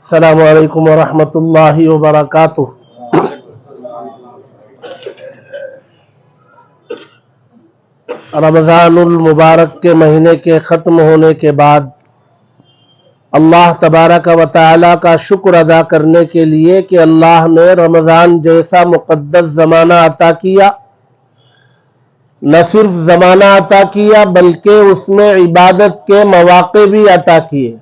السلام علیکم ورحمۃ اللہ وبرکاتہ۔ رمضان المبارک کے مہینے کے ختم ہونے کے بعد اللہ تبارک و تعالی کا شکر ادا کرنے کے لیے کہ اللہ نے رمضان جیسا مقدس زمانہ عطا کیا، نہ صرف زمانہ عطا کیا بلکہ اس میں عبادت کے مواقع بھی عطا کیے۔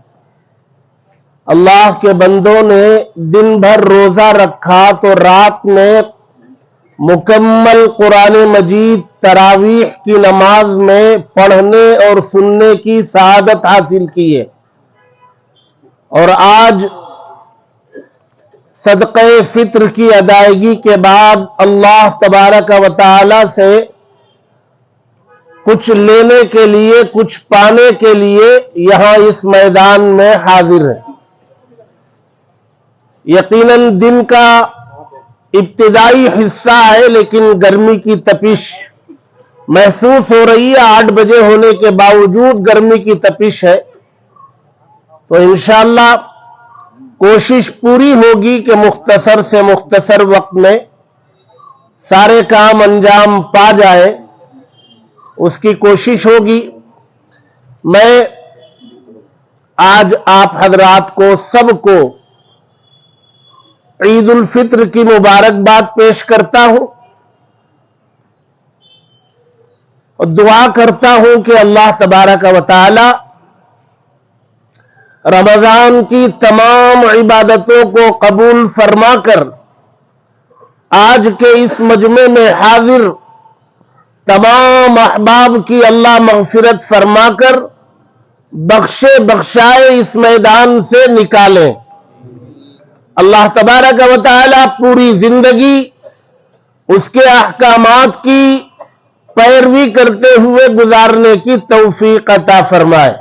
اللہ کے بندوں نے دن بھر روزہ رکھا تو رات میں مکمل قرآن مجید تراویح کی نماز میں پڑھنے اور سننے کی سعادت حاصل کی ہے، اور آج صدقہ فطر کی ادائیگی کے بعد اللہ تبارک و تعالی سے کچھ لینے کے لیے، کچھ پانے کے لیے یہاں اس میدان میں حاضر ہے۔ یقیناً دن کا ابتدائی حصہ ہے، لیکن گرمی کی تپش محسوس ہو رہی ہے۔ 8 بجے ہونے کے باوجود گرمی کی تپش ہے، تو انشاءاللہ کوشش پوری ہوگی کہ مختصر سے مختصر وقت میں سارے کام انجام پا جائے، اس کی کوشش ہوگی۔ میں آج آپ حضرات کو سب کو عید الفطر کی مبارکباد پیش کرتا ہوں اور دعا کرتا ہوں کہ اللہ تبارک و تعالی رمضان کی تمام عبادتوں کو قبول فرما کر آج کے اس مجمع میں حاضر تمام احباب کی اللہ مغفرت فرما کر بخشائے اس میدان سے نکالیں۔ اللہ تبارک و تعالی پوری زندگی اس کے احکامات کی پیروی کرتے ہوئے گزارنے کی توفیق عطا فرمائے۔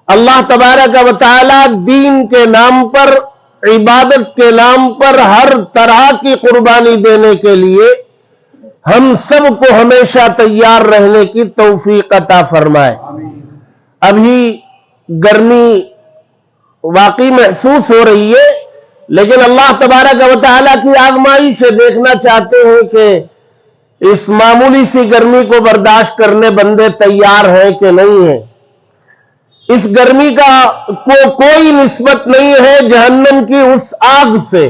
اللہ تبارک و تعالی دین کے نام پر، عبادت کے نام پر ہر طرح کی قربانی دینے کے لیے ہم سب کو ہمیشہ تیار رہنے کی توفیق عطا فرمائے۔ ابھی گرمی واقعی محسوس ہو رہی ہے، لیکن اللہ تبارک و تعالیٰ کی آزمائش سے دیکھنا چاہتے ہیں کہ اس معمولی سی گرمی کو برداشت کرنے بندے تیار ہیں کہ نہیں ہیں۔ اس گرمی کا کوئی نسبت نہیں ہے جہنم کی اس آگ سے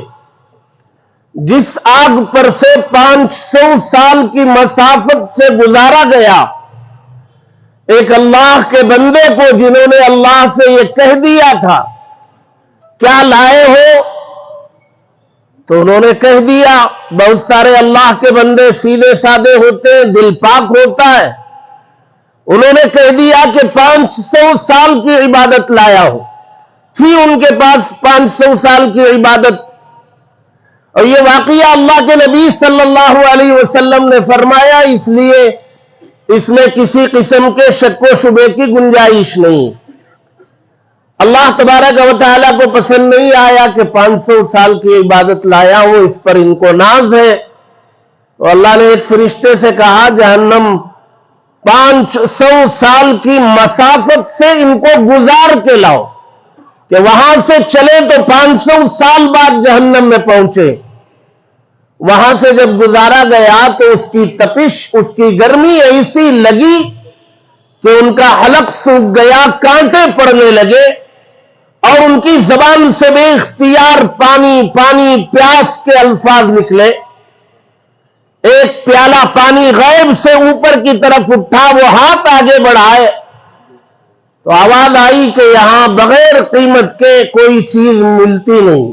جس آگ پر سے 500 سال کی مسافت سے گزارا گیا ایک اللہ کے بندے کو، جنہوں نے اللہ سے یہ کہہ دیا تھا کیا لائے ہو، تو انہوں نے کہہ دیا۔ بہت سارے اللہ کے بندے سیدھے سادے ہوتے ہیں، دل پاک ہوتا ہے۔ انہوں نے کہہ دیا کہ 500 سال کی عبادت لایا ہو، تھی ان کے پاس 500 سال کی عبادت، اور یہ واقعہ اللہ کے نبی صلی اللہ علیہ وسلم نے فرمایا، اس لیے اس میں کسی قسم کے شک و شبے کی گنجائش نہیں۔ اللہ تبارک و تعالیٰ کو پسند نہیں آیا کہ 500 سال کی عبادت لایا ہو، اس پر ان کو ناز ہے، تو اللہ نے ایک فرشتے سے کہا جہنم 500 سال کی مسافت سے ان کو گزار کے لاؤ، کہ وہاں سے چلے تو 500 سال بعد جہنم میں پہنچے۔ وہاں سے جب گزارا گیا تو اس کی تپش، اس کی گرمی ایسی لگی کہ ان کا حلق سوکھ گیا، کانٹے پڑنے لگے، اور ان کی زبان سے بے اختیار پانی پانی پیاس کے الفاظ نکلے۔ ایک پیالہ پانی غیب سے اوپر کی طرف اٹھا، وہ ہاتھ آگے بڑھائے تو آواز آئی کہ یہاں بغیر قیمت کے کوئی چیز ملتی نہیں۔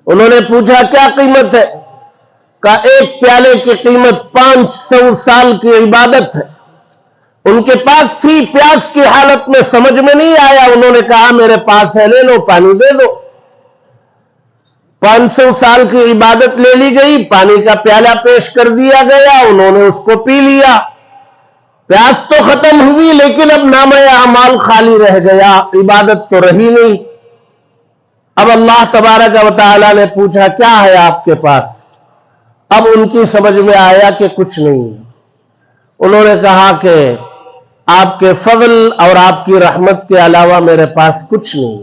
انہوں نے پوچھا کیا قیمت ہے؟ کہا ایک پیالے کی قیمت 500 سال کی عبادت ہے۔ ان کے پاس تھی، پیاس کی حالت میں سمجھ میں نہیں آیا، انہوں نے کہا میرے پاس ہے، لے لو، پانی دے دو۔ 500 سال کی عبادت لے لی گئی، پانی کا پیالہ پیش کر دیا گیا، انہوں نے اس کو پی لیا۔ پیاس تو ختم ہوئی، لیکن اب نامہ اعمال خالی رہ گیا، عبادت تو رہی نہیں۔ اب اللہ تبارک و تعالیٰ نے پوچھا کیا ہے آپ کے پاس؟ اب ان کی سمجھ میں آیا کہ کچھ نہیں۔ انہوں نے کہا کہ آپ کے فضل اور آپ کی رحمت کے علاوہ میرے پاس کچھ نہیں۔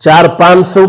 400-500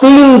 3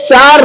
4